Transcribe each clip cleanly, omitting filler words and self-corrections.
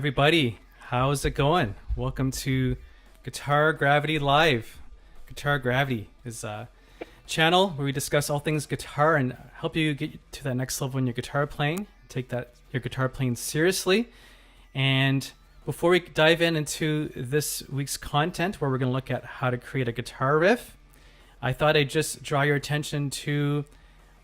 everybody. How's it going? Welcome to Guitar Gravity Live. Guitar Gravity is a channel where we discuss all things guitar and help you get to that next level in your guitar playing. Take your guitar playing seriously. And before we dive into this week's content, where we're going to look at how to create a guitar riff, I thought I'd just draw your attention to,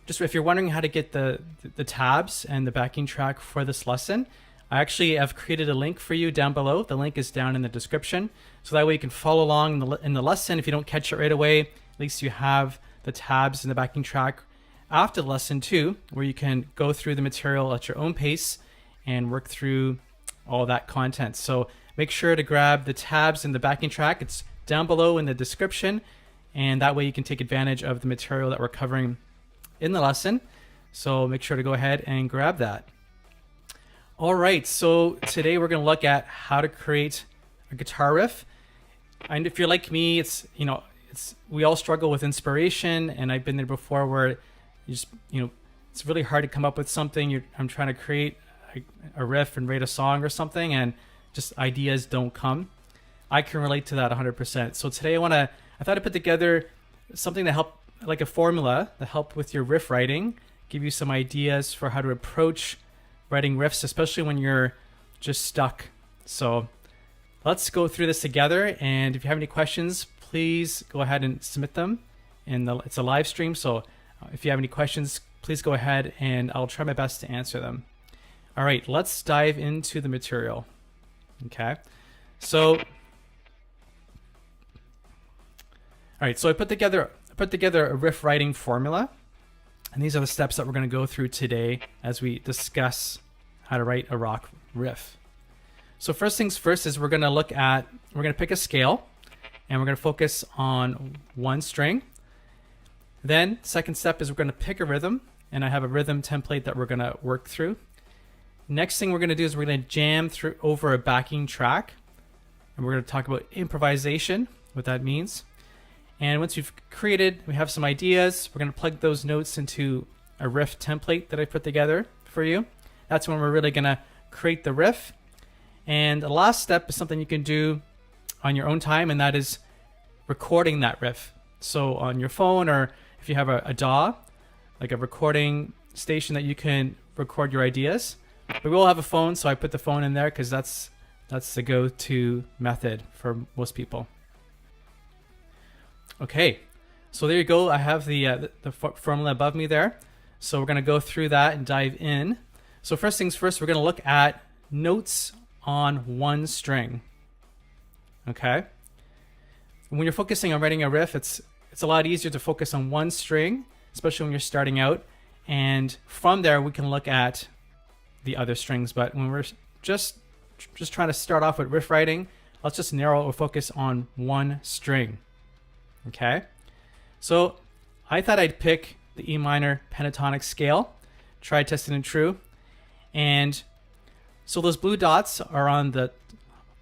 just if you're wondering how to get the tabs and the backing track for this lesson, I actually have created a link for you down below. The link is down in the description. So that way you can follow along in the lesson. If you don't catch it right away, at least you have the tabs and the backing track after the lesson too, where you can go through the material at your own pace and work through all that content. So make sure to grab the tabs and the backing track. It's down below in the description. And that way you can take advantage of the material that we're covering in the lesson. So make sure to go ahead and grab that. All right, so today we're going to look at how to create a guitar riff. And if you're like me, we all struggle with inspiration, and I've been there before where it's really hard to come up with something. I'm trying to create a riff and write a song or something, and just ideas don't come. I can relate to that 100%. So today I thought I'd put together something to help, like a formula to help with your riff writing, give you some ideas for how to approach writing riffs, especially when you're just stuck. So let's go through this together. And if you have any questions, please go ahead and submit them. It's a live stream, so if you have any questions, please go ahead and I'll try my best to answer them. All right, let's dive into the material. Okay, so I put together a riff writing formula. And these are the steps that we're going to go through today as we discuss how to write a rock riff. So first things first is we're going to pick a scale and we're going to focus on one string. Then second step is we're going to pick a rhythm, and I have a rhythm template that we're going to work through. Next thing we're going to do is we're going to jam over a backing track, and we're going to talk about improvisation, what that means. And once we have some ideas, we're going to plug those notes into a riff template that I put together for you. That's when we're really going to create the riff. And the last step is something you can do on your own time, and that is recording that riff. So on your phone, or if you have a DAW, like a recording station that you can record your ideas. But we all have a phone, so I put the phone in there because that's the go-to method for most people. Okay, so there you go. I have the formula above me there. So we're going to go through that and dive in. So first things first, we're going to look at notes on one string. Okay. When you're focusing on writing a riff, it's a lot easier to focus on one string, especially when you're starting out. And from there, we can look at the other strings. But when we're just trying to start off with riff writing, let's just narrow our focus on one string. Okay, so I thought I'd pick the E minor pentatonic scale, try, tested, and true. And so those blue dots are on the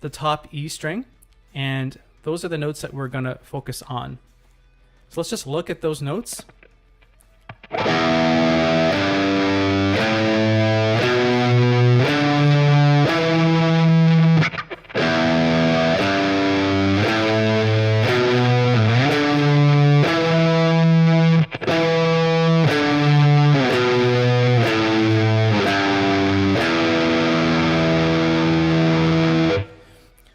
top E string, and those are the notes that we're going to focus on. So let's just look at those notes.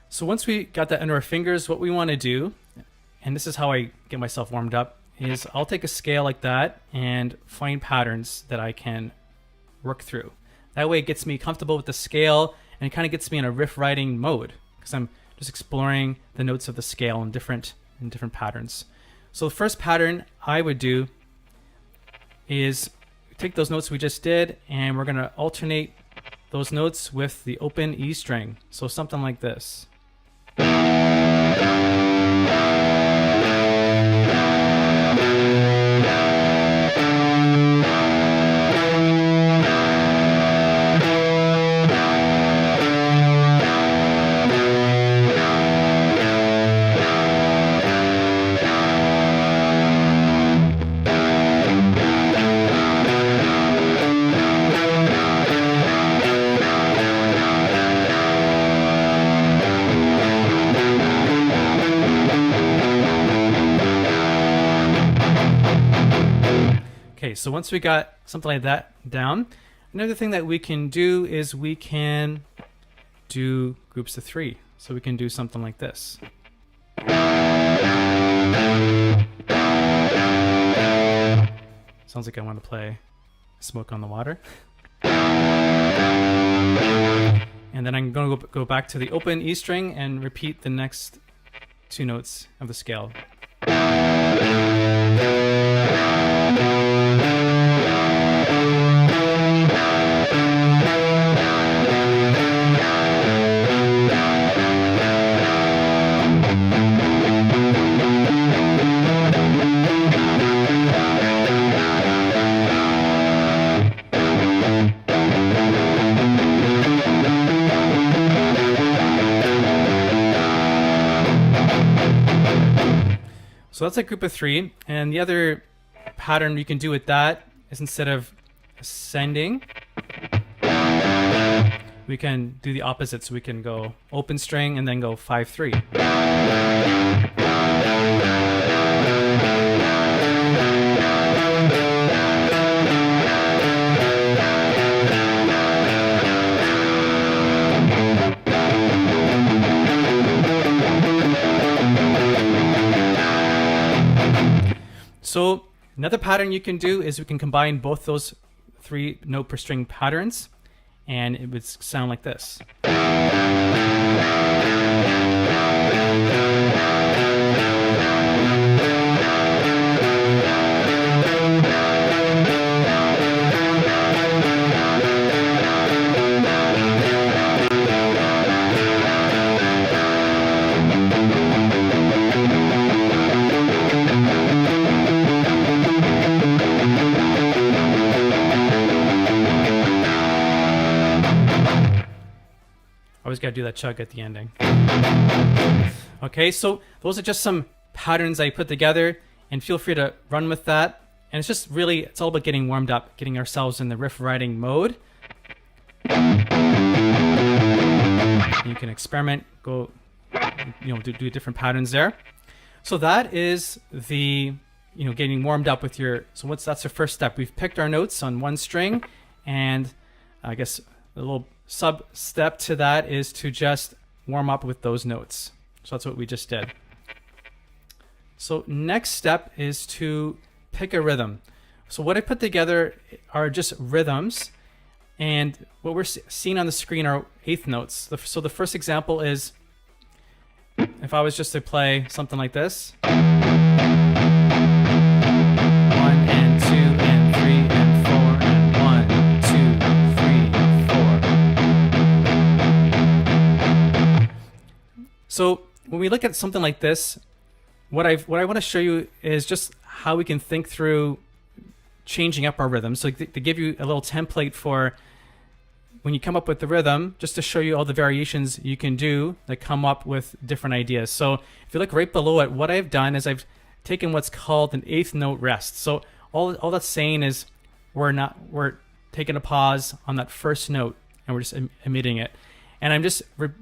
So once we got that under our fingers, what we want to do, and this is how I get myself warmed up, is I'll take a scale like that and find patterns that I can work through. That way it gets me comfortable with the scale, and it kind of gets me in a riff writing mode because I'm just exploring the notes of the scale in different patterns. So the first pattern I would do is take those notes we just did, and we're going to alternate those notes with the open E string. So something like this. Okay, so once we got something like that down, another thing that we can do is we can do groups of 3. So we can do something like this. Sounds like I want to play Smoke on the Water. And then I'm going to go back to the open E string and repeat the next 2 notes of the scale. So that's a group of 3, and the other pattern you can do with that is instead of ascending, we can do the opposite. So we can go open string and then go 5-3. So another pattern you can do is we can combine both those 3 note per string patterns, and it would sound like this. Always got to do that chug at the ending. Okay, so those are just some patterns I put together, and feel free to run with that. And it's just really, it's all about getting warmed up, getting ourselves in the riff writing mode. You can experiment, go, do different patterns there. So that is the, getting warmed up with your, so that's the first step. We've picked our notes on 1 string, and I guess a little sub step to that is to just warm up with those notes. So that's what we just did. So next step is to pick a rhythm. So what I put together are just rhythms, and what we're seeing on the screen are 1/8 notes. So the first example is, if I was just to play something like this. 1 and 2 and 3 and 4 and 1, 2, 3, 4. So when we look at something like this, what I want to show you is just how we can think through changing up our rhythm. So to give you a little template for when you come up with the rhythm, just to show you all the variations you can do that come up with different ideas. So if you look right below it, what I've done is I've taken what's called an 1/8 note rest. So all that's saying is we're taking a pause on that first note and we're just emitting it. And I'm just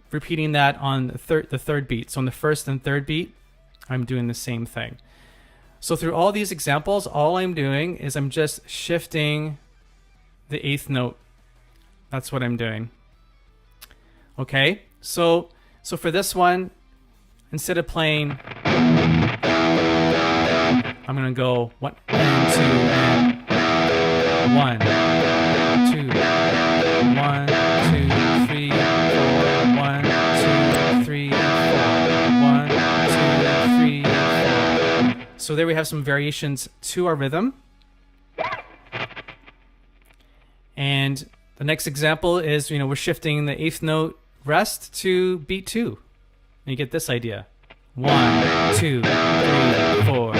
repeating that on the third beat. So on the first and third beat, I'm doing the same thing. So through all these examples, all I'm doing is I'm just shifting the 1/8 note. That's what I'm doing. Okay, so for this one, instead of playing, I'm gonna go 1 and 2 and 1, 2, 1, 2, 3, 4, 1, 2, 3, 4, 1, 2, 3, 4. So there we have some variations to our rhythm. And the next example is, we're shifting the 1/8 note rest to beat 2. And you get this idea. 1, 2, 3, 4.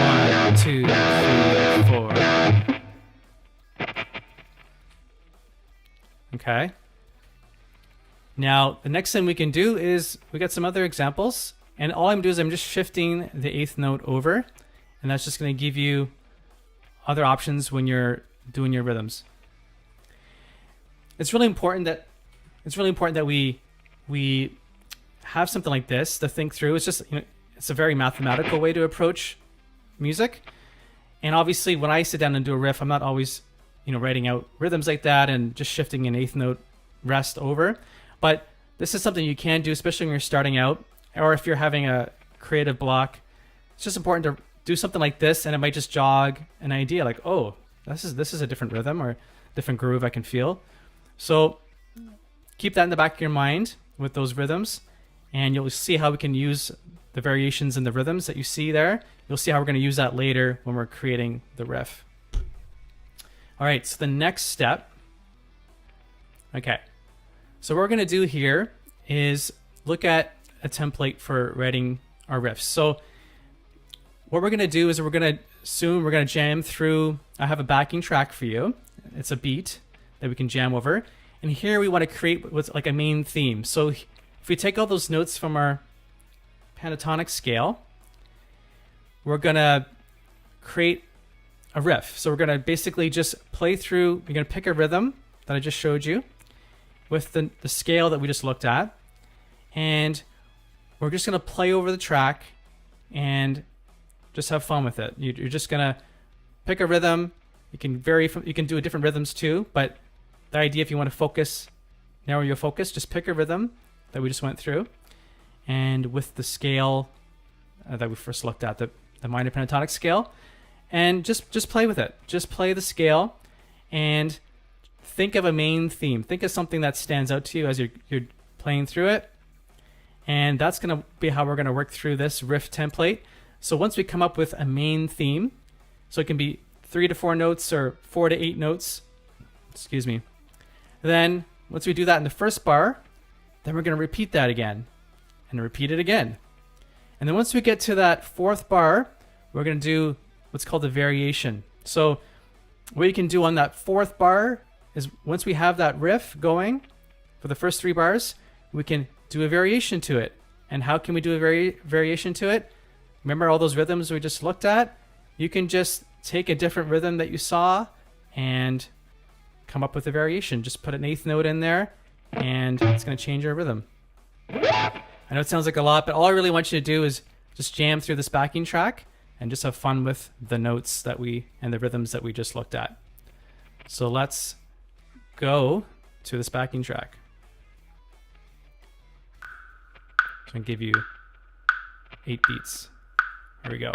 1, 2, 3, 4. Okay. Now, the next thing we can do is we got some other examples, and all I'm doing is I'm just shifting the 1/8 note over, and that's just going to give you other options when you're doing your rhythms. It's really important that we have something like this to think through. It's just it's a very mathematical way to approach music. And obviously, when I sit down and do a riff, I'm not always, writing out rhythms like that and just shifting an eighth note rest over. But this is something you can do, especially when you're starting out, or if you're having a creative block. It's just important to do something like this, and it might just jog an idea, like, oh, this is a different rhythm or different groove I can feel. So keep that in the back of your mind with those rhythms, and you'll see how we can use the variations in the rhythms that you see there. You'll see how we're going to use that later when we're creating the riff. All right, so the next step. Okay, so what we're going to do here is look at a template for writing our riffs. So what we're going to do is we're going to jam through. I have a backing track for you. It's a beat that we can jam over. And here we want to create what's like a main theme. So if we take all those notes from our pentatonic scale, we're going to create a riff. So we're going to basically just play through. We're going to pick a rhythm that I just showed you with the scale that we just looked at. And we're just going to play over the track and just have fun with it. You're just going to pick a rhythm. You can you can do different rhythms too, but the idea, if you want to narrow your focus, just pick a rhythm that we just went through. And with the scale that we first looked at, the minor pentatonic scale, and just play with it. Just play the scale and think of a main theme. Think of something that stands out to you as you're playing through it. And that's going to be how we're going to work through this riff template. So once we come up with a main theme, so it can be 3 to 4 notes or 4 to 8 notes, then once we do that in the first bar, then we're going to repeat that again and repeat it again. And then once we get to that fourth bar, we're going to do what's called a variation. So what you can do on that fourth bar is once we have that riff going for the first 3 bars, we can do a variation to it. And how can we do a variation to it? Remember all those rhythms we just looked at? You can just take a different rhythm that you saw and come up with a variation. Just put an eighth note in there and it's going to change your rhythm. I know it sounds like a lot, but all I really want you to do is just jam through this backing track and just have fun with the notes and the rhythms that we just looked at. So let's go to this backing track. So I'm going to give you 8 beats. Here we go.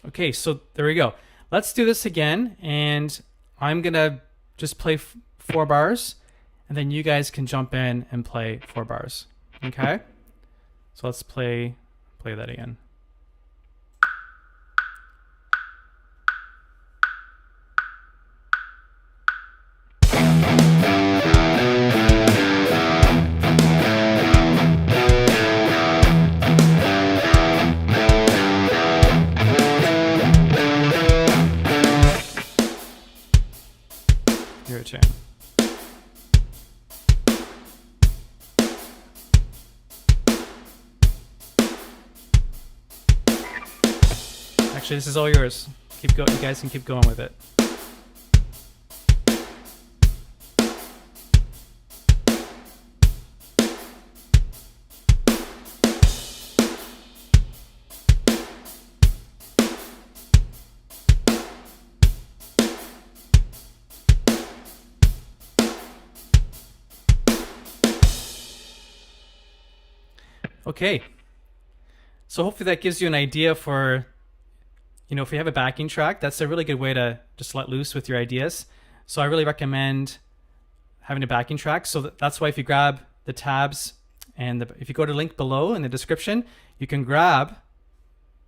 Okay, so there we go. Let's do this again, and I'm gonna just play 4 bars, and then you guys can jump in and play 4 bars. Okay? So let's play that again. Your turn. Actually, this is all yours. Keep going. You guys can keep going with it. Okay, so hopefully that gives you an idea for, if you have a backing track, that's a really good way to just let loose with your ideas. So I really recommend having a backing track. So that's why if you grab the tabs and if you go to the link below in the description, you can grab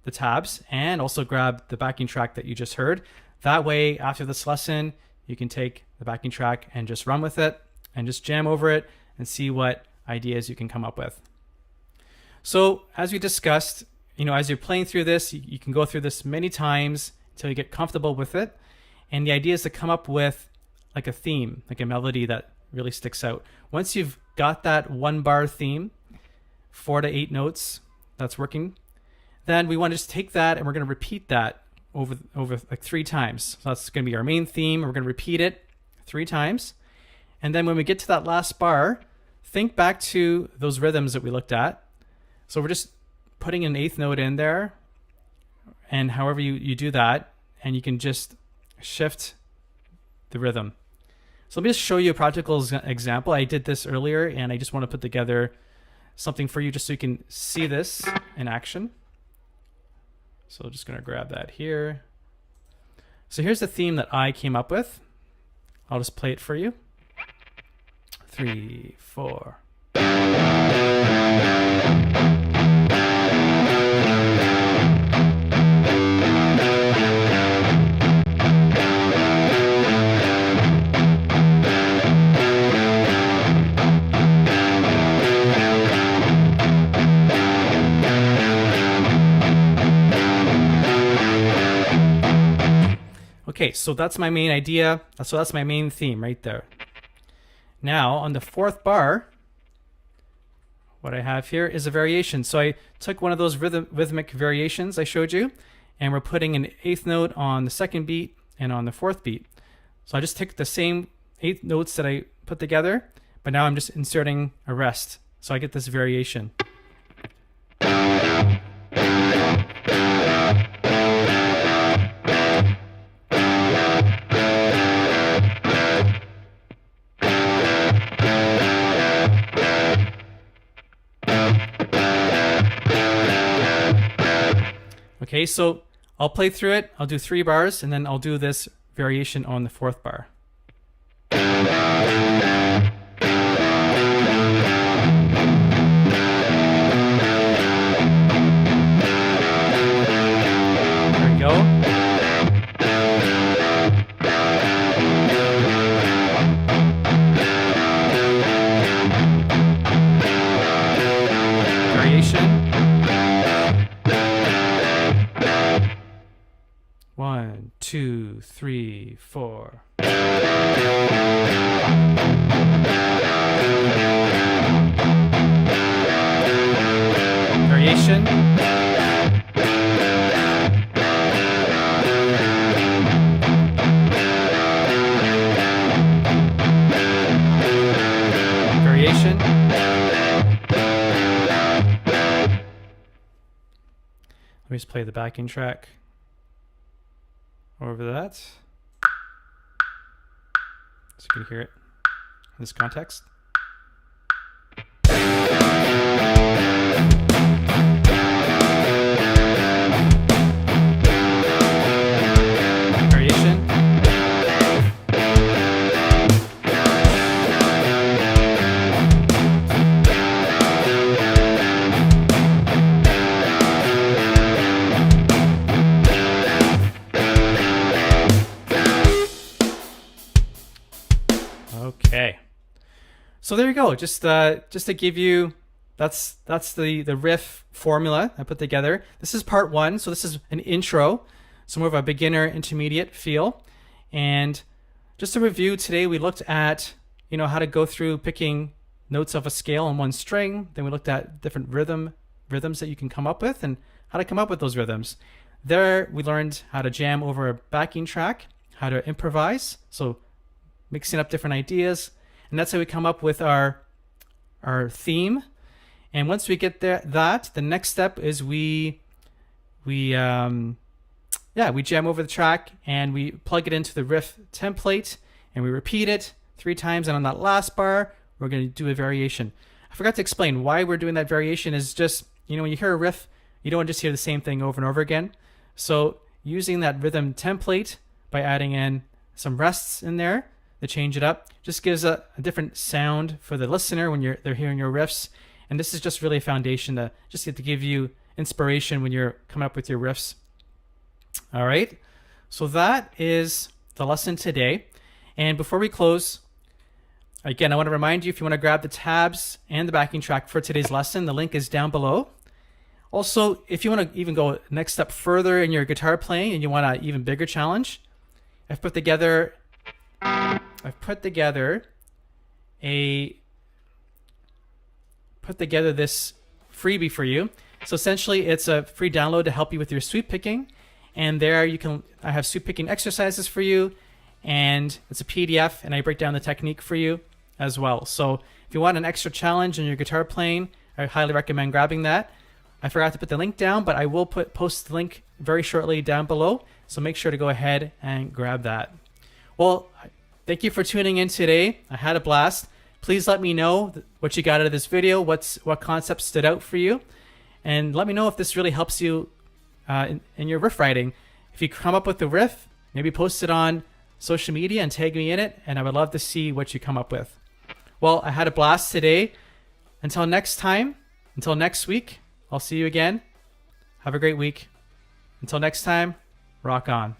the tabs and also grab the backing track that you just heard. That way, after this lesson, you can take the backing track and just run with it and just jam over it and see what ideas you can come up with. So as we discussed, as you're playing through this, you can go through this many times until you get comfortable with it. And the idea is to come up with like a theme, like a melody that really sticks out. Once you've got that 1-bar theme, 4 to 8 notes that's working, then we want to just take that and we're going to repeat that over like 3 times. So that's going to be our main theme. We're going to repeat it 3 times. And then when we get to that last bar, think back to those rhythms that we looked at. So we're just putting an 8th note in there, and however you do that, and you can just shift the rhythm. So let me just show you a practical example. I did this earlier, and I just want to put together something for you just so you can see this in action. So I'm just going to grab that here. So here's the theme that I came up with. I'll just play it for you. 3, 4. Okay, so that's my main idea. So that's my main theme right there. Now on the 4th bar, what I have here is a variation. So I took one of those rhythmic variations I showed you, and we're putting an 8th note on the 2nd beat and on the 4th beat. So I just took the same 8 notes that I put together, but now I'm just inserting a rest. So I get this variation. Okay, so I'll play through it. I'll do 3 bars, and then I'll do this variation on the 4th bar. There we go. Variation. 1, 2, 3, 4. Variation. Variation. Let me just play the backing track over that, so you can hear it in this context. Variation. Okay, so there you go. Just to give you, that's the riff formula I put together. This is part 1, so this is an intro, so more of a beginner intermediate feel. And just to review, today we looked at how to go through picking notes of a scale on one string. Then we looked at different rhythms that you can come up with and how to come up with those rhythms. There we learned how to jam over a backing track, how to improvise, so mixing up different ideas, and that's how we come up with our theme. And once we get there, the next step is we jam over the track and we plug it into the riff template and we repeat it 3 times. And on that last bar, we're going to do a variation. I forgot to explain why we're doing that variation. Is just when you hear a riff, you don't want to just hear the same thing over and over again. So using that rhythm template by adding in some rests in there, to change it up. Just gives a different sound for the listener when they're hearing your riffs. And this is just really a foundation to just get to give you inspiration when you're coming up with your riffs. All right. So that is the lesson today. And before we close, again, I want to remind you, if you want to grab the tabs and the backing track for today's lesson, the link is down below. Also, if you want to even go next step further in your guitar playing and you want an even bigger challenge, I've put together a this freebie for you. So essentially, it's a free download to help you with your sweep picking, and there I have sweep picking exercises for you, and it's a PDF, and I break down the technique for you as well. So if you want an extra challenge in your guitar playing, I highly recommend grabbing that. I forgot to put the link down, but I will post the link very shortly down below, so make sure to go ahead and grab that. Well, thank you for tuning in today. I had a blast. Please let me know what you got out of this video, what concepts stood out for you, and let me know if this really helps you in your riff writing. If you come up with a riff, maybe post it on social media and tag me in it, and I would love to see what you come up with. Well, I had a blast today. Until next week, I'll see you again. Have a great week. Until next time, rock on.